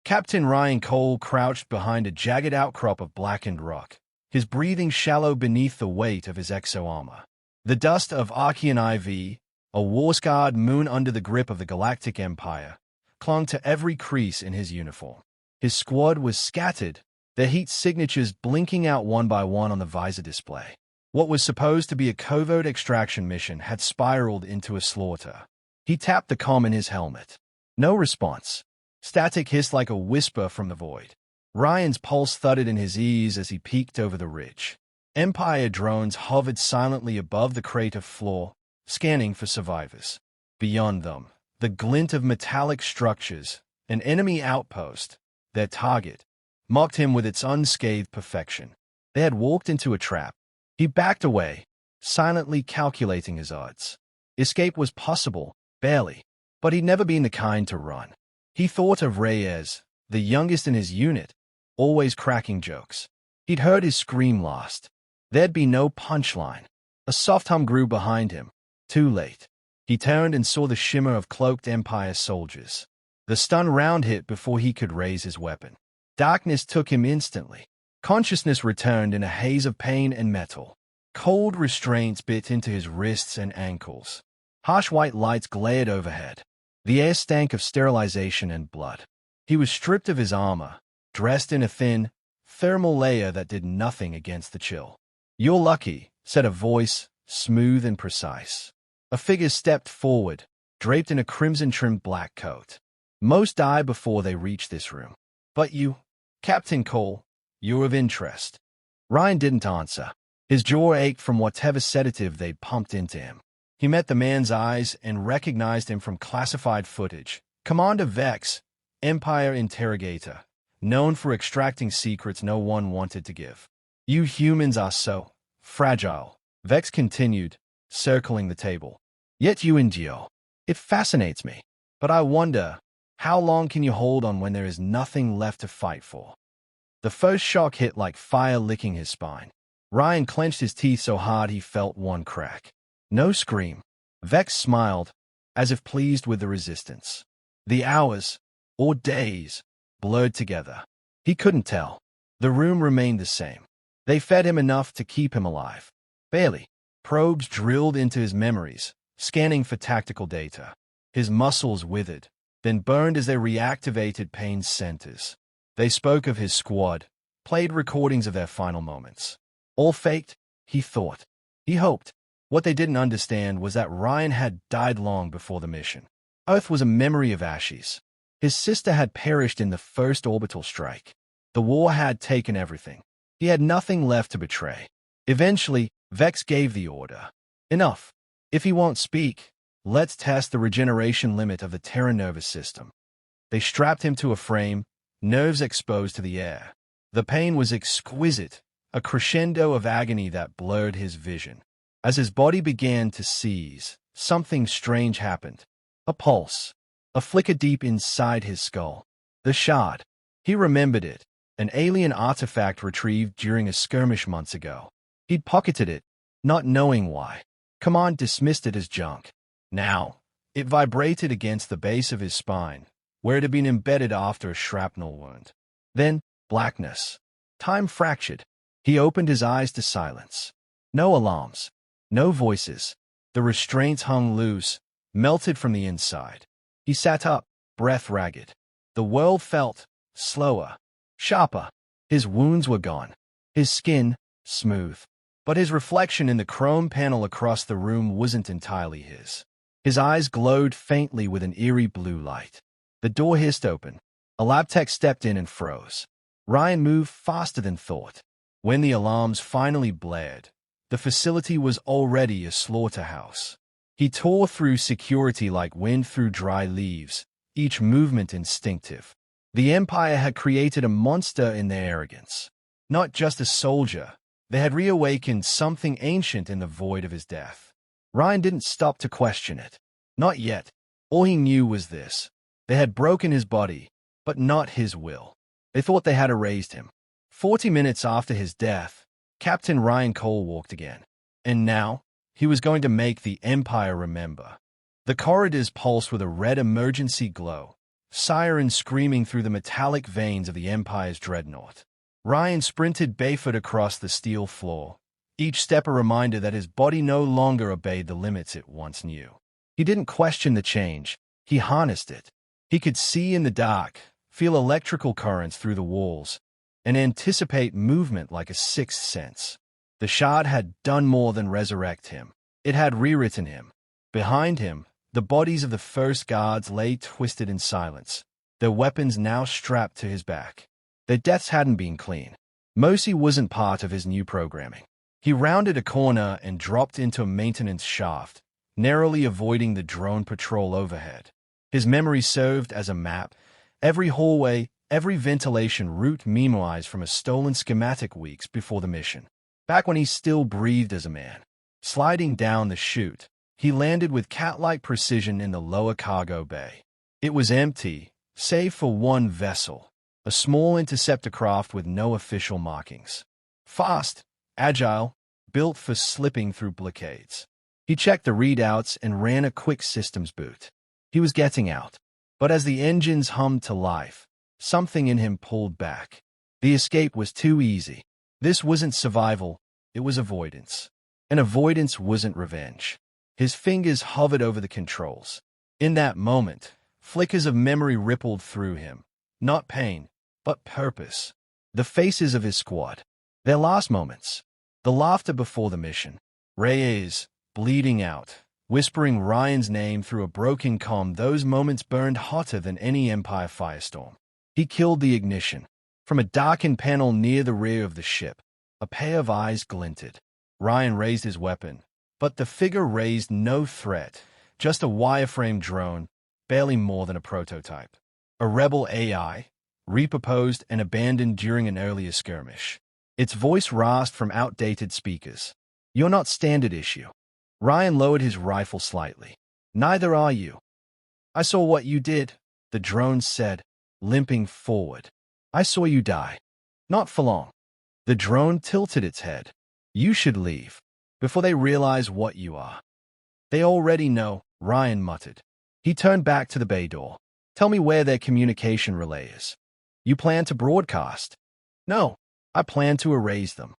Captain Ryan Cole crouched behind a jagged outcrop of blackened rock, his breathing shallow beneath the weight of his exo-armor. The dust of Archean IV, a war-scarred moon under the grip of the Galactic Empire, clung to every crease in his uniform. His squad was scattered, their heat signatures blinking out one by one on the visor display. What was supposed to be a covert extraction mission had spiraled into a slaughter. He tapped the comm in his helmet. No response. Static hissed like a whisper from the void. Ryan's pulse thudded in his ears as he peeked over the ridge. Empire drones hovered silently above the crater floor, scanning for survivors. Beyond them, the glint of metallic structures, an enemy outpost, their target, mocked him with its unscathed perfection. They had walked into a trap. He backed away, silently calculating his odds. Escape was possible, barely, but he'd never been the kind to run. He thought of Reyes, the youngest in his unit, always cracking jokes. He'd heard his scream last. There'd be no punchline. A soft hum grew behind him. Too late. He turned and saw the shimmer of cloaked Empire soldiers. The stun round hit before he could raise his weapon. Darkness took him instantly. Consciousness returned in a haze of pain and metal. Cold restraints bit into his wrists and ankles. Harsh white lights glared overhead. The air stank of sterilization and blood. He was stripped of his armor, dressed in a thin, thermal layer that did nothing against the chill. "You're lucky," said a voice, smooth and precise. A figure stepped forward, draped in a crimson-trimmed black coat. "Most die before they reach this room. But you, Captain Cole, you're of interest." Ryan didn't answer. His jaw ached from whatever sedative they'd pumped into him. He met the man's eyes and recognized him from classified footage. Commander Vex, Empire interrogator, known for extracting secrets no one wanted to give. "You humans are so fragile," Vex continued, circling the table. "Yet you endure. It fascinates me. But I wonder, how long can you hold on when there is nothing left to fight for?" The first shock hit like fire licking his spine. Ryan clenched his teeth so hard he felt one crack. No scream. Vex smiled, as if pleased with the resistance. The hours, or days, blurred together. He couldn't tell. The room remained the same. They fed him enough to keep him alive. Barely. Probes drilled into his memories, scanning for tactical data. His muscles withered, then burned as they reactivated pain centers. They spoke of his squad, played recordings of their final moments. All faked, he thought. He hoped. What they didn't understand was that Ryan had died long before the mission. Earth was a memory of ashes. His sister had perished in the first orbital strike. The war had taken everything. He had nothing left to betray. Eventually, Vex gave the order. "Enough. If he won't speak, let's test the regeneration limit of the Terra nervous system." They strapped him to a frame, nerves exposed to the air. The pain was exquisite, a crescendo of agony that blurred his vision. As his body began to seize, something strange happened. A pulse. A flicker deep inside his skull. The shard. He remembered it. An alien artifact retrieved during a skirmish months ago. He'd pocketed it, not knowing why. Command dismissed it as junk. Now, it vibrated against the base of his spine, where it had been embedded after a shrapnel wound. Then, blackness. Time fractured. He opened his eyes to silence. No alarms. No voices. The restraints hung loose, melted from the inside. He sat up, breath ragged. The world felt slower, sharper. His wounds were gone. His skin, smooth. But his reflection in the chrome panel across the room wasn't entirely his. His eyes glowed faintly with an eerie blue light. The door hissed open. A lab tech stepped in and froze. Ryan moved faster than thought. When the alarms finally blared, the facility was already a slaughterhouse. He tore through security like wind through dry leaves, each movement instinctive. The Empire had created a monster in their arrogance. Not just a soldier, they had reawakened something ancient in the void of his death. Ryan didn't stop to question it. Not yet. All he knew was this. They had broken his body, but not his will. They thought they had erased him. 40 minutes after his death, Captain Ryan Cole walked again. And now, he was going to make the Empire remember. The corridors pulsed with a red emergency glow, sirens screaming through the metallic veins of the Empire's dreadnought. Ryan sprinted barefoot across the steel floor, each step a reminder that his body no longer obeyed the limits it once knew. He didn't question the change. He harnessed it. He could see in the dark, feel electrical currents through the walls, and anticipate movement like a sixth sense. The shard had done more than resurrect him. It had rewritten him. Behind him, the bodies of the first guards lay twisted in silence, their weapons now strapped to his back. Their deaths hadn't been clean. Mosi wasn't part of his new programming. He rounded a corner and dropped into a maintenance shaft, narrowly avoiding the drone patrol overhead. His memory served as a map, every hallway, every ventilation route memorized from a stolen schematic weeks before the mission. Back when he still breathed as a man. Sliding down the chute, he landed with cat-like precision in the lower cargo bay. It was empty, save for one vessel, a small interceptor craft with no official markings. Fast, agile, built for slipping through blockades. He checked the readouts and ran a quick systems boot. He was getting out. But as the engines hummed to life, something in him pulled back. The escape was too easy. This wasn't survival, it was avoidance. And avoidance wasn't revenge. His fingers hovered over the controls. In that moment, flickers of memory rippled through him. Not pain, but purpose. The faces of his squad. Their last moments. The laughter before the mission. Reyes, bleeding out, whispering Ryan's name through a broken comm. Those moments burned hotter than any Empire firestorm. He killed the ignition. From a darkened panel near the rear of the ship, a pair of eyes glinted. Ryan raised his weapon, but the figure raised no threat, just a wireframe drone, barely more than a prototype. A rebel AI, repurposed and abandoned during an earlier skirmish. Its voice rasped from outdated speakers. "You're not standard issue." Ryan lowered his rifle slightly. "Neither are you." "I saw what you did," the drone said, limping forward. "I saw you die. Not for long." The drone tilted its head. "You should leave, before they realize what you are." "They already know," Ryan muttered. He turned back to the bay door. "Tell me where their communication relay is." "You plan to broadcast?" "No, I plan to erase them."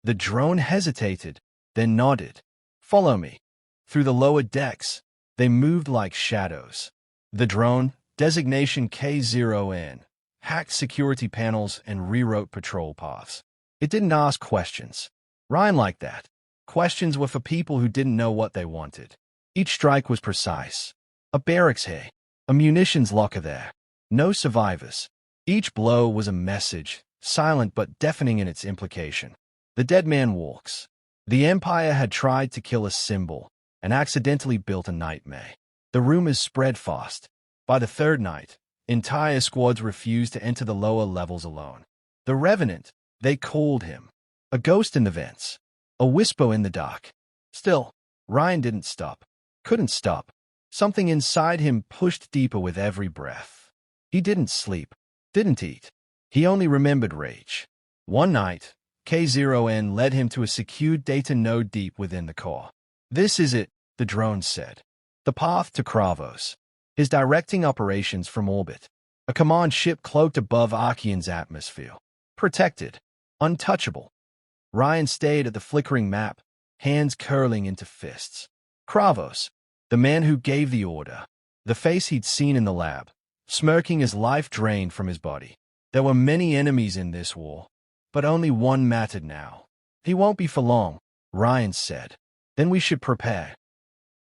The drone hesitated, then nodded. "Follow me." Through the lower decks, they moved like shadows. The drone, designation K0N, hacked security panels and rewrote patrol paths. It didn't ask questions. Ryan liked that. Questions were for people who didn't know what they wanted. Each strike was precise. A barracks here, a munitions locker there. No survivors. Each blow was a message, silent but deafening in its implication. The dead man walks. The Empire had tried to kill a symbol and accidentally built a nightmare. The rumors spread fast. By the third night, entire squads refused to enter the lower levels alone. The Revenant, they called him. A ghost in the vents. A whisper in the dark. Still, Ryan didn't stop. Couldn't stop. Something inside him pushed deeper with every breath. He didn't sleep. Didn't eat. He only remembered rage. One night, K0N led him to a secured data node deep within the core. "This is it," the drone said. "The path to Kravos." His directing operations from orbit. A command ship cloaked above Archean's atmosphere. Protected. Untouchable. Ryan stayed at the flickering map, hands curling into fists. Kravos, the man who gave the order. The face he'd seen in the lab, smirking as life drained from his body. There were many enemies in this war, but only one mattered now. "He won't be for long," Ryan said. "Then we should prepare."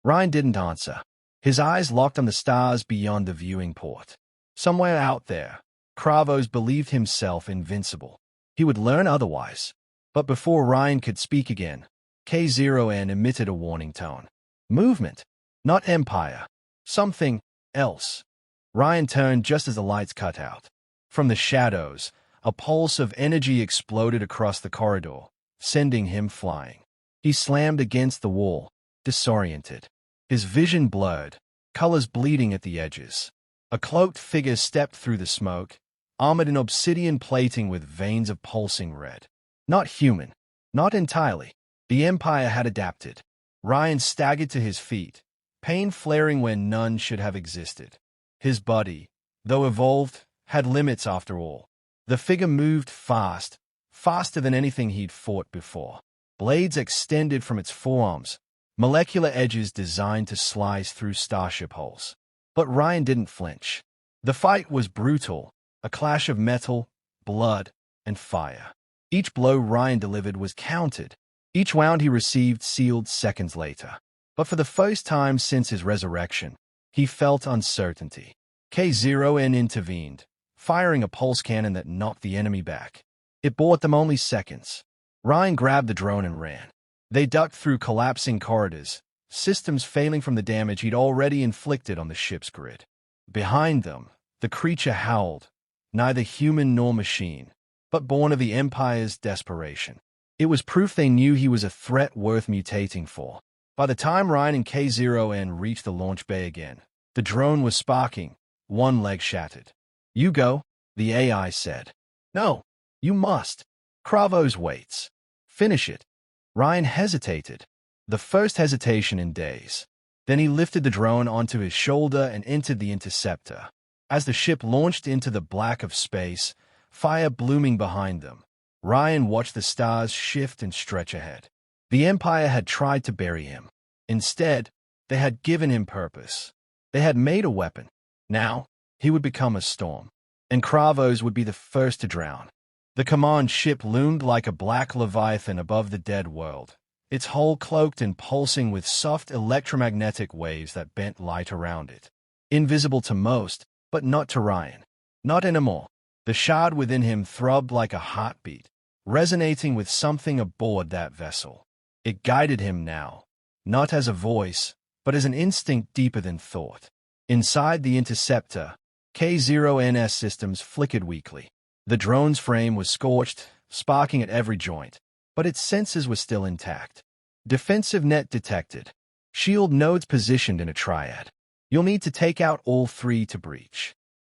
Ryan didn't answer. His eyes locked on the stars beyond the viewing port. Somewhere out there, Kravos believed himself invincible. He would learn otherwise. But before Ryan could speak again, K0N emitted a warning tone. Movement. Not Empire. Something else. Ryan turned just as the lights cut out. From the shadows, a pulse of energy exploded across the corridor, sending him flying. He slammed against the wall, disoriented. His vision blurred, colors bleeding at the edges. A cloaked figure stepped through the smoke, armored in obsidian plating with veins of pulsing red. Not human. Not entirely. The Empire had adapted. Ryan staggered to his feet, pain flaring where none should have existed. His body, though evolved, had limits after all. The figure moved fast, faster than anything he'd fought before. Blades extended from its forearms, molecular edges designed to slice through starship hulls. But Ryan didn't flinch. The fight was brutal, a clash of metal, blood, and fire. Each blow Ryan delivered was counted. Each wound he received sealed seconds later. But for the first time since his resurrection, he felt uncertainty. K0N intervened, firing a pulse cannon that knocked the enemy back. It bought them only seconds. Ryan grabbed the drone and ran. They ducked through collapsing corridors, systems failing from the damage he'd already inflicted on the ship's grid. Behind them, the creature howled, neither human nor machine, but born of the Empire's desperation. It was proof they knew he was a threat worth mutating for. By the time Ryan and K0N reached the launch bay again, the drone was sparking, one leg shattered. "You go," the AI said. "No, you must. Kravos waits. Finish it." Ryan hesitated, the first hesitation in days. Then he lifted the drone onto his shoulder and entered the interceptor. As the ship launched into the black of space, fire blooming behind them, Ryan watched the stars shift and stretch ahead. The Empire had tried to bury him. Instead, they had given him purpose. They had made a weapon. Now, he would become a storm, and Kravos would be the first to drown. The command ship loomed like a black leviathan above the dead world, its hull cloaked and pulsing with soft electromagnetic waves that bent light around it. Invisible to most, but not to Ryan. Not anymore. The shard within him throbbed like a heartbeat, resonating with something aboard that vessel. It guided him now, not as a voice, but as an instinct deeper than thought. Inside the interceptor, K0NS systems flickered weakly. The drone's frame was scorched, sparking at every joint, but its sensors were still intact. Defensive net detected. Shield nodes positioned in a triad. You'll need to take out all three to breach.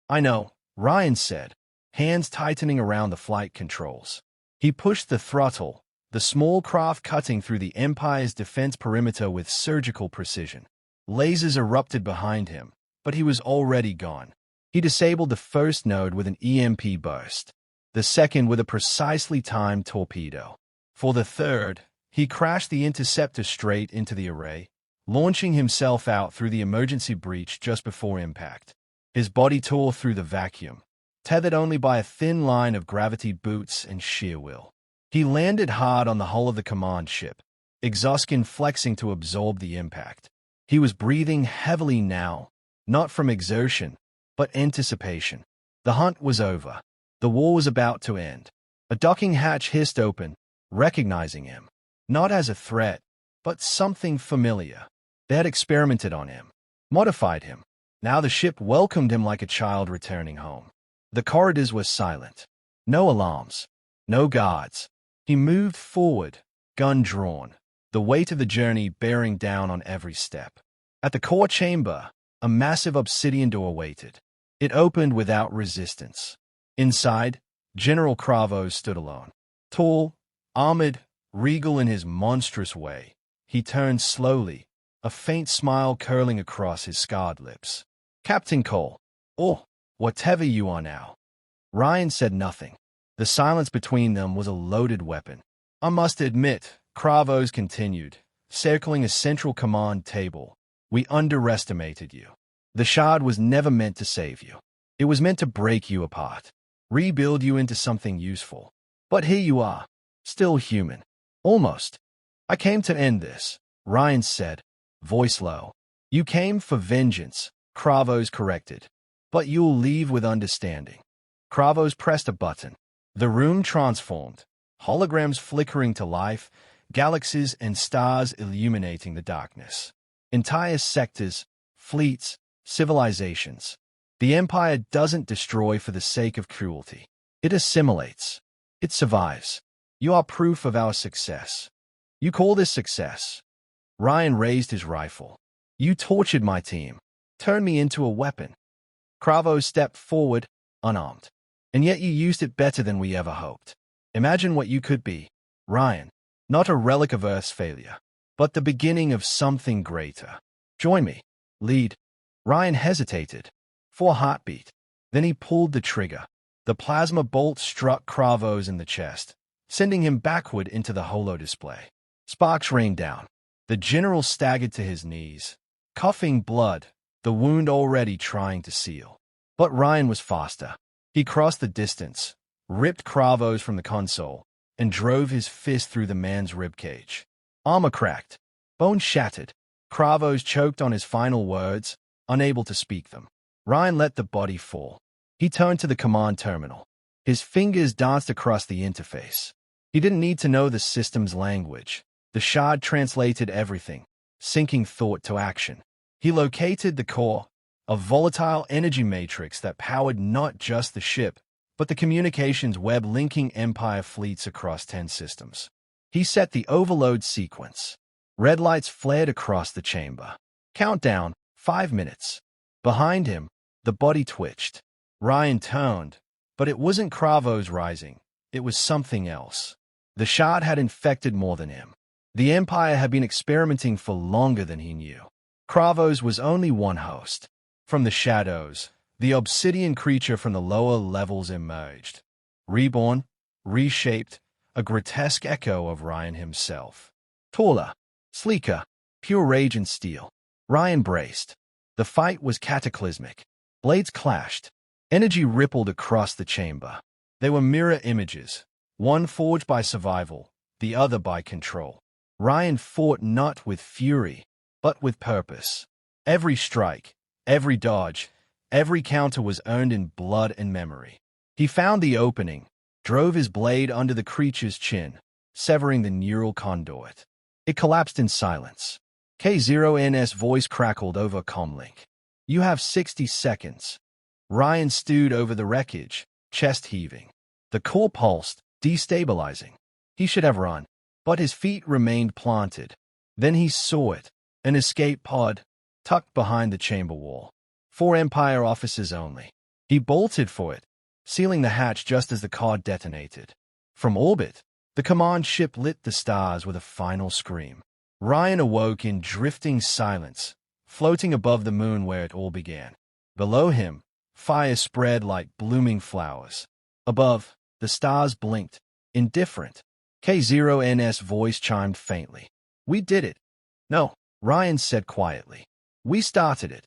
"I know," Ryan said, hands tightening around the flight controls. He pushed the throttle, the small craft cutting through the Empire's defense perimeter with surgical precision. Lasers erupted behind him, but he was already gone. He disabled the first node with an EMP burst, the second with a precisely timed torpedo. For the third, he crashed the interceptor straight into the array, launching himself out through the emergency breach just before impact. His body tore through the vacuum, tethered only by a thin line of gravity boots and sheer will. He landed hard on the hull of the command ship, exoskin flexing to absorb the impact. He was breathing heavily now, not from exertion, but anticipation. The hunt was over. The war was about to end. A docking hatch hissed open, recognizing him, not as a threat, but something familiar. They had experimented on him, modified him. Now the ship welcomed him like a child returning home. The corridors were silent. No alarms. No guards. He moved forward, gun drawn, the weight of the journey bearing down on every step. At the core chamber, a massive obsidian door waited. It opened without resistance. Inside, General Kravos stood alone. Tall, armored, regal in his monstrous way, he turned slowly, a faint smile curling across his scarred lips. "Captain Cole, or whatever you are now." Ryan said nothing. The silence between them was a loaded weapon. "I must admit," Kravos continued, circling a central command table, "we underestimated you. The shard was never meant to save you. It was meant to break you apart, rebuild you into something useful. But here you are, still human. Almost. I came to end this," Ryan said, voice low. "You came for vengeance," Kravos corrected. "But you'll leave with understanding." Kravos pressed a button. The room transformed, holograms flickering to life, galaxies and stars illuminating the darkness. Entire sectors, fleets, civilizations. The Empire doesn't destroy for the sake of cruelty. It assimilates. It survives. You are proof of our success. You call this success? Ryan raised his rifle. You tortured my team, turned me into a weapon. Kravos stepped forward, unarmed. And yet you used it better than we ever hoped. Imagine what you could be, Ryan. Not a relic of Earth's failure, but the beginning of something greater. Join me. Lead. Ryan hesitated. For a heartbeat. Then he pulled the trigger. The plasma bolt struck Kravos in the chest, sending him backward into the holo display. Sparks rained down. The general staggered to his knees, coughing blood, the wound already trying to seal. But Ryan was faster. He crossed the distance, ripped Kravos from the console, and drove his fist through the man's ribcage. Armor cracked. Bone shattered. Kravos choked on his final words, unable to speak them. Ryan let the body fall. He turned to the command terminal. His fingers danced across the interface. He didn't need to know the system's language. The shard translated everything, syncing thought to action. He located the core, a volatile energy matrix that powered not just the ship, but the communications web linking Empire fleets across 10 systems. He set the overload sequence. Red lights flared across the chamber. Countdown, 5 minutes. Behind him, the body twitched. Ryan turned, but it wasn't Kravos rising. It was something else. The shard had infected more than him. The Empire had been experimenting for longer than he knew. Kravos was only one host. From the shadows, the obsidian creature from the lower levels emerged. Reborn, reshaped, a grotesque echo of Ryan himself. Taller, sleeker, pure rage and steel. Ryan braced. The fight was cataclysmic. Blades clashed. Energy rippled across the chamber. They were mirror images, one forged by survival, the other by control. Ryan fought not with fury, but with purpose. Every strike, every dodge, every counter was earned in blood and memory. He found the opening, drove his blade under the creature's chin, severing the neural conduit. It collapsed in silence. K0NS voice crackled over comlink. You have 60 seconds. Ryan stewed over the wreckage, chest heaving. The core pulsed, destabilizing. He should have run, but his feet remained planted. Then he saw it, an escape pod, tucked behind the chamber wall. 4 Empire officers only. He bolted for it, sealing the hatch just as the card detonated. From orbit, the command ship lit the stars with a final scream. Ryan awoke in drifting silence, floating above the moon where it all began. Below him, fire spread like blooming flowers. Above, the stars blinked, indifferent. K0NS voice chimed faintly. We did it. No, Ryan said quietly. We started it.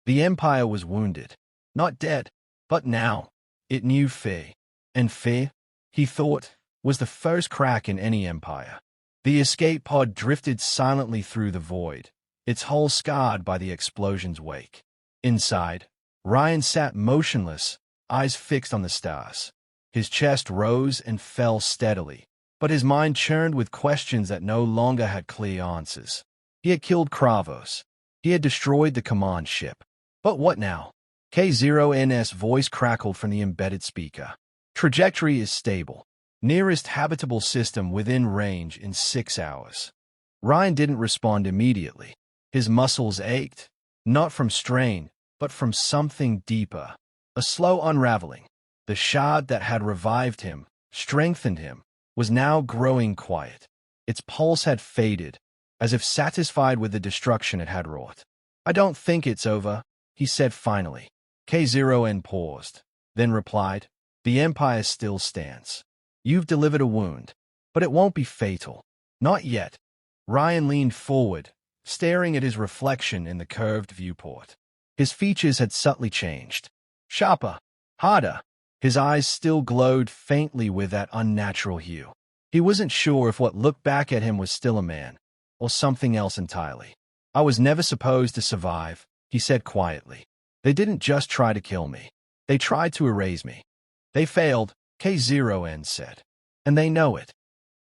The Empire was wounded. Not dead, but now. It knew fear. And fear, he thought, was the first crack in any empire. The escape pod drifted silently through the void, its hull scarred by the explosion's wake. Inside, Ryan sat motionless, eyes fixed on the stars. His chest rose and fell steadily, but his mind churned with questions that no longer had clear answers. He had killed Kravos. He had destroyed the command ship. But what now? K0NS voice crackled from the embedded speaker. Trajectory is stable. Nearest habitable system within range in 6 hours. Ryan didn't respond immediately. His muscles ached, not from strain, but from something deeper. A slow unraveling. The shard that had revived him, strengthened him, was now growing quiet. Its pulse had faded, as if satisfied with the destruction it had wrought. I don't think it's over, he said finally. K0N paused, then replied, The Empire still stands. You've delivered a wound, but it won't be fatal. Not yet. Ryan leaned forward, staring at his reflection in the curved viewport. His features had subtly changed. Sharper, harder. His eyes still glowed faintly with that unnatural hue. He wasn't sure if what looked back at him was still a man, or something else entirely. I was never supposed to survive, he said quietly. They didn't just try to kill me. They tried to erase me. They failed, K0N said. And they know it.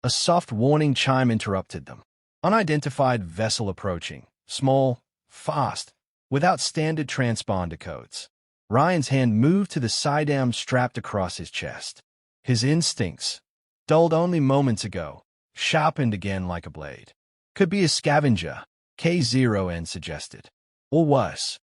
A soft warning chime interrupted them. Unidentified vessel approaching. Small, fast, without standard transponder codes. Ryan's hand moved to the sidam strapped across his chest. His instincts, dulled only moments ago, sharpened again like a blade. Could be a scavenger, K0N suggested. Or worse.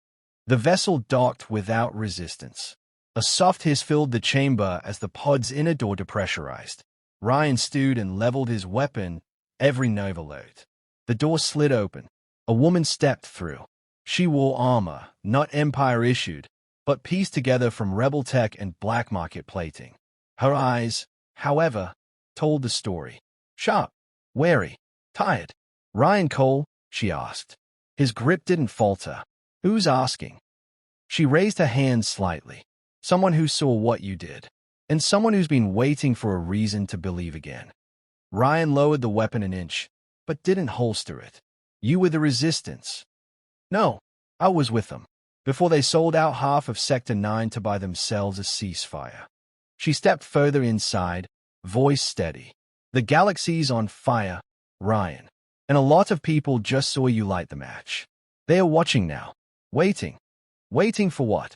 The vessel docked without resistance. A soft hiss filled the chamber as the pod's inner door depressurized. Ryan stewed and leveled his weapon, every nerve alert. The door slid open. A woman stepped through. She wore armor, not Empire-issued, but pieced together from rebel tech and black market plating. Her eyes, however, told the story. Sharp, wary, tired. Ryan Cole, she asked. His grip didn't falter. Who's asking? She raised her hand slightly. Someone who saw what you did, and someone who's been waiting for a reason to believe again. Ryan lowered the weapon an inch, but didn't holster it. You were the resistance. No, I was with them, before they sold out half of Sector 9 to buy themselves a ceasefire. She stepped further inside, voice steady. The galaxy's on fire, Ryan, and a lot of people just saw you light the match. They are watching now, waiting. Waiting for what?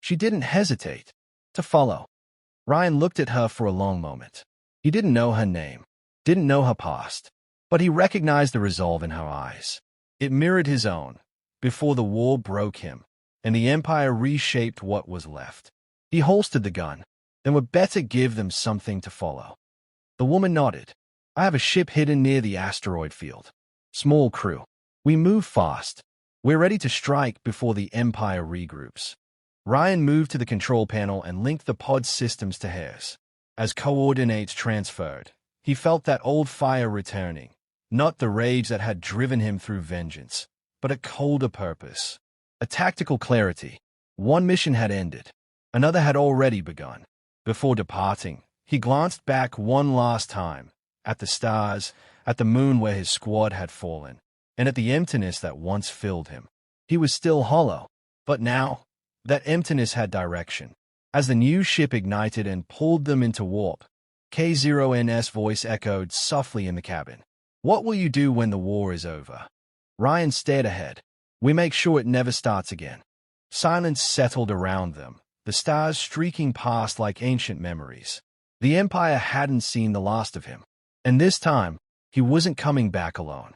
She didn't hesitate. To follow. Ryan looked at her for a long moment. He didn't know her name, didn't know her past, but he recognized the resolve in her eyes. It mirrored his own, before the war broke him, and the Empire reshaped what was left. He holstered the gun, then would better give them something to follow. The woman nodded. I have a ship hidden near the asteroid field. Small crew. We move fast. We're ready to strike before the Empire regroups. Ryan moved to the control panel and linked the pod systems to hers. As coordinates transferred, he felt that old fire returning, not the rage that had driven him through vengeance, but a colder purpose, a tactical clarity. One mission had ended, another had already begun. Before departing, he glanced back one last time, at the stars, at the moon where his squad had fallen, and at the emptiness that once filled him. He was still hollow, but now, that emptiness had direction. As the new ship ignited and pulled them into warp, K0NS voice echoed softly in the cabin. What will you do when the war is over? Ryan stared ahead. We make sure it never starts again. Silence settled around them, the stars streaking past like ancient memories. The Empire hadn't seen the last of him. And this time, he wasn't coming back alone.